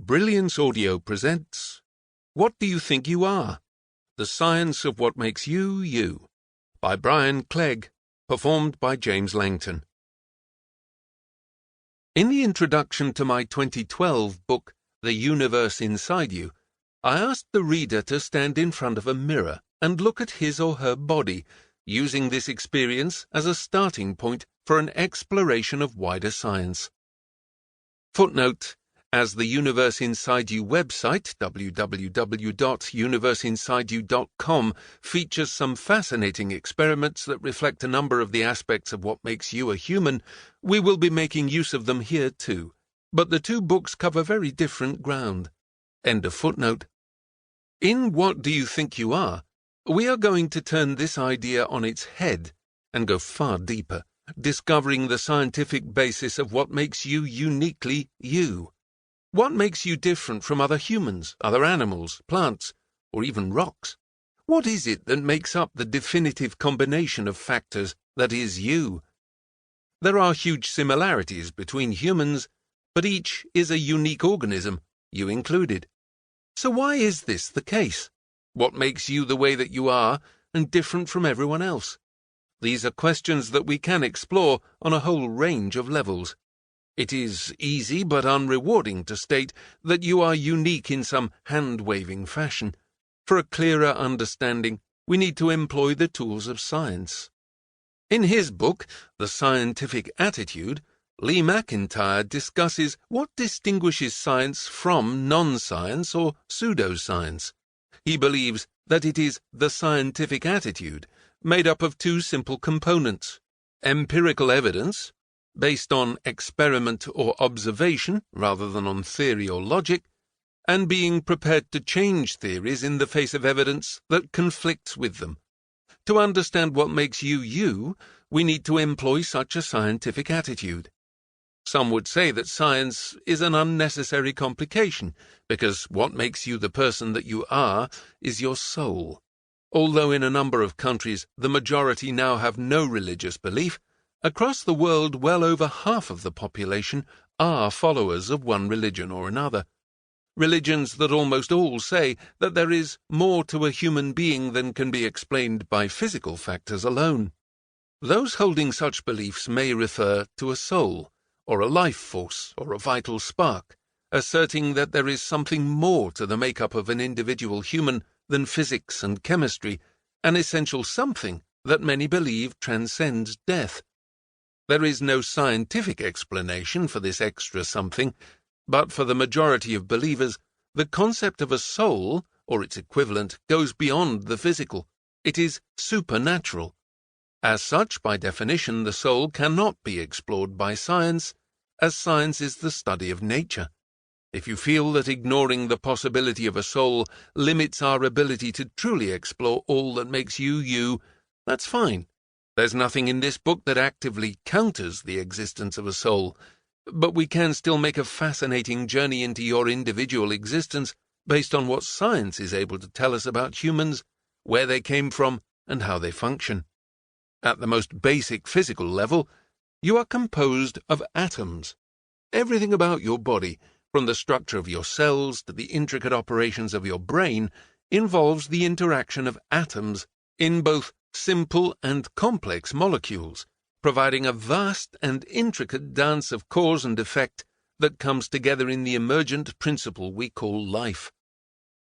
Brilliance Audio presents What Do You Think You Are? The Science of What Makes You, You, by Brian Clegg, performed by James Langton. In the introduction to my 2012 book, The Universe Inside You, I asked the reader to stand in front of a mirror and look at his or her body, using this experience as a starting point for an exploration of wider science. Footnote: as the Universe Inside You website, www.universeinsideyou.com, features some fascinating experiments that reflect a number of the aspects of what makes you a human, we will be making use of them here too. But the two books cover very different ground. End of footnote. In What Do You Think You Are? We are going to turn this idea on its head and go far deeper, discovering the scientific basis of what makes you uniquely you. What makes you different from other humans, other animals, plants, or even rocks? What is it that makes up the definitive combination of factors that is you? There are huge similarities between humans, but each is a unique organism, you included. So why is this the case? What makes you the way that you are and different from everyone else? These are questions that we can explore on a whole range of levels. It is easy but unrewarding to state that you are unique in some hand-waving fashion. For a clearer understanding, we need to employ the tools of science. In his book, The Scientific Attitude, Lee McIntyre discusses what distinguishes science from non-science or pseudoscience. He believes that it is the scientific attitude, made up of two simple components: empirical evidence, based on experiment or observation rather than on theory or logic, and being prepared to change theories in the face of evidence that conflicts with them. To understand what makes you you, we need to employ such a scientific attitude. Some would say that science is an unnecessary complication, because what makes you the person that you are is your soul. Although in a number of countries the majority now have no religious belief, across the world well over half of the population are followers of one religion or another. Religions that almost all say that there is more to a human being than can be explained by physical factors alone. Those holding such beliefs may refer to a soul, or a life force, or a vital spark, asserting that there is something more to the makeup of an individual human than physics and chemistry, an essential something that many believe transcends death. There is no scientific explanation for this extra something, but for the majority of believers, the concept of a soul, or its equivalent, goes beyond the physical. It is supernatural. As such, by definition, the soul cannot be explored by science, as science is the study of nature. If you feel that ignoring the possibility of a soul limits our ability to truly explore all that makes you you, that's fine. There's nothing in this book that actively counters the existence of a soul, but we can still make a fascinating journey into your individual existence based on what science is able to tell us about humans, where they came from, and how they function. At the most basic physical level, you are composed of atoms. Everything about your body, from the structure of your cells to the intricate operations of your brain, involves the interaction of atoms in both simple and complex molecules, providing a vast and intricate dance of cause and effect that comes together in the emergent principle we call life.